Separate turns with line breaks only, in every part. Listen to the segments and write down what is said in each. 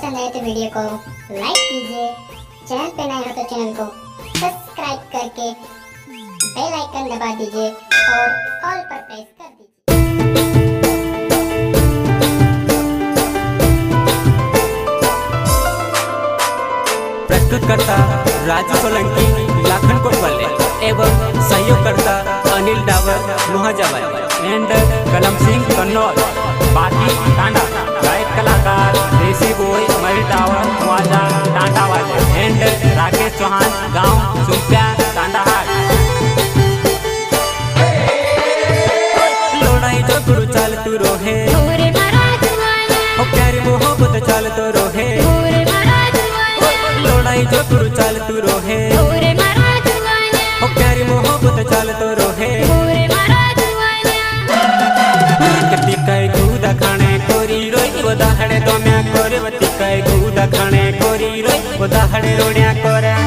पसंद आए तो वीडियो को लाइक कीजिए, चैनल पे नए हो तो चैनल को सब्सक्राइब करके बेल आइकन दबा दीजिए और ऑल पर प्रेस कर दीजिए।
प्रस्तुतकर्ता राजू सोलंकी लाखन कोटवाले एवं सहयोगकर्ता अनिल डावर मुहाजाबाद एंड कलम सिंह कन्नौज। बाकी टांडा गायक कलाकार देसी बॉय मयूर डावर मुआजा टांडा वाले एंड राकेश चौहान गांव सुप्या टांडा हाट। लोड़ाई जो गुरु चाल तू रोहे हो प्यारी मोहब्बत चाल तो रोहे। लोड़ाई जो गुरु चाल तू रोहे हो प्यारी मोहब्बत चाल तो रोहे। तिकाय गुदा खाने कोरी रोई वदाहड़े तो मैं कोरे तिकाय गुदा खाने कोरी रोई वदाहड़े रोड़िया कोरे।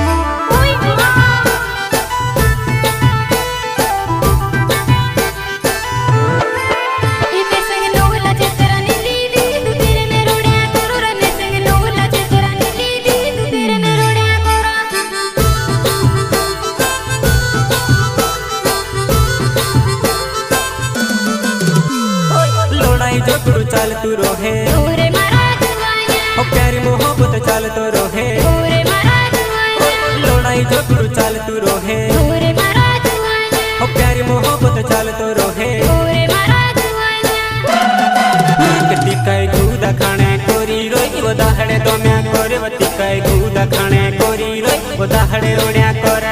जो गुरु चाल तू रोहे हो प्यारी मोहब्बत चाल तो रोहे। लोड़ाई जो गुरु चाल तू रोहे हो प्यारी मोहब्बत चाल तो रोहे। तिकाय गुदा खाने कोरी रोई वदाहड़े तो मैं कोरे तिकाय गुदा खाने कोरी रोई वदाहड़े रोड़िया कोरे।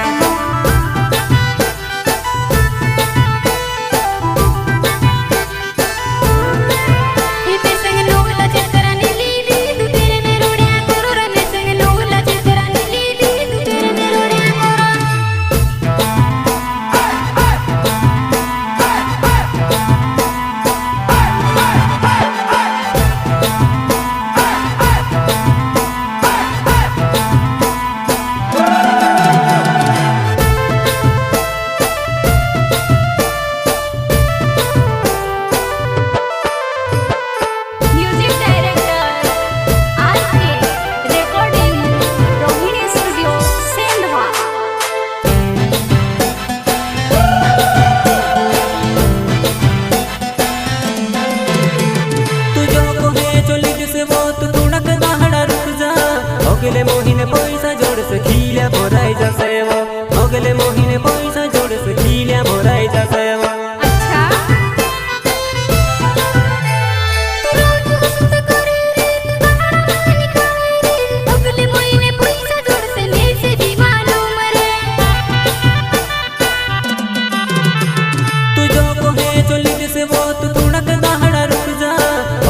अगले मोहिने पैसा जोड़ से खील्या भराई जसे वो अगले मोहिने पैसा जोड़ से खील्या भराई जसे वो।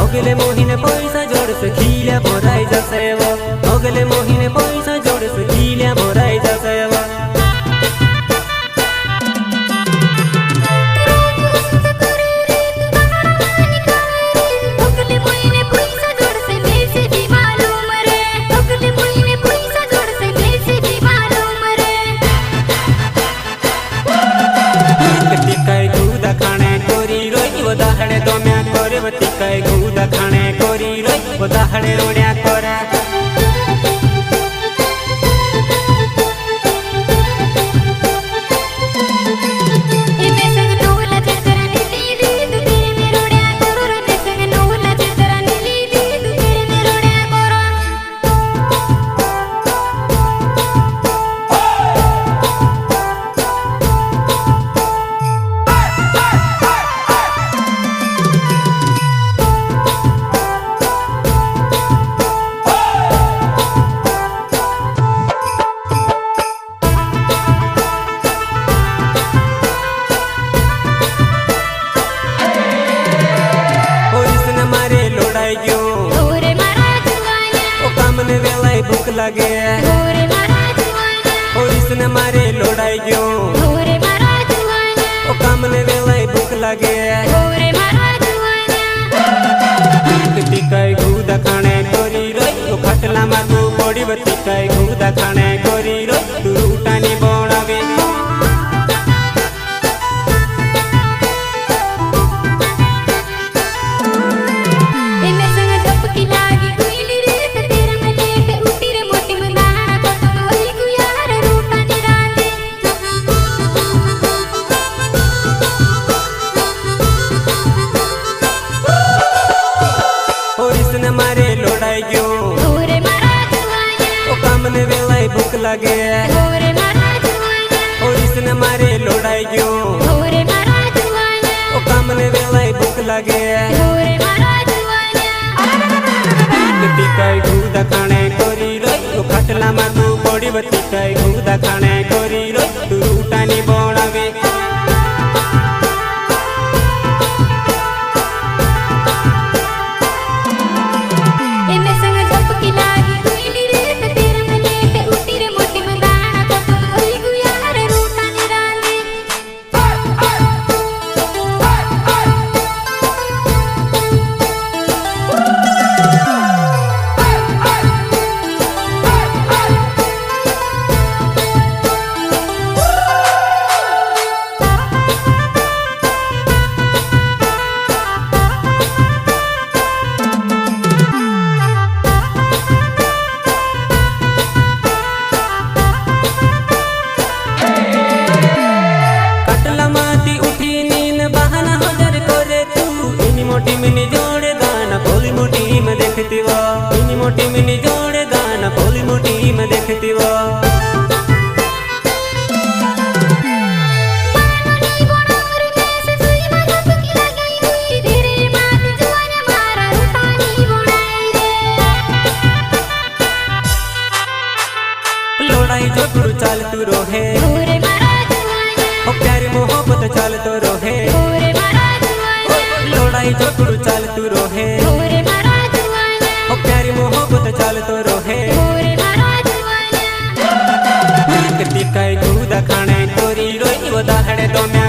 अगले मोहिने पैसा जोड़ से खील्या भराई जसे वो अगले मोहिने पैसा जोड़ से खील्या भराई जसे वो। तिकाय गुदा खाने कोरी रोई वदाहड़े तो मैं कोरे तिकाय गुदा खाने कोरी रोई वदाहड़े रोड़िया कोरे। भूख लगे और इसने मारे लोड़ाई गयो ओ काम ने वेलाई भूख लगे। तिकाय गुदा खाने कोरी रोई ओ खटला मागू पड़ी तिकाय गुदा खाने कोरी रोई तू रूटानी बनावे।
संग धपकी लागी कोई रे तेरा
लागे
गोरे मारा जुआना
टिकाई गुदा खाने कोरी रोई खटला मा तू पड़ी टिकाई गुदा खाने कोरी रोई तू रूटानी बनावे
इने संग झपकी लागी गुईली रे ते तेरे मने ते उठी रे मोटी मदाना तो तू होई गुयार रूटानी रांदी
मोटी मिनी जोड़े दाना भोली मोटी में देखती वो इनी मोटी मिनी जोड़े दाना भोली मोटी में देखती वो लोड़ाई जो गुरु चाल तू रोहे
गोरे मारा जुआना
ओ प्यारी मोहब्बत चाल तो रोहे
गोरे मारा जुआना
लोड़ाई जो गुरु चाल तू रोहे
गोरे मारा जुआना
ओ प्यारी मोहब्बत चाल तो रोहे
गोरे मारा जुआना
टिकाई गुदा खाने कोरी रोई वो दाहड़े दो में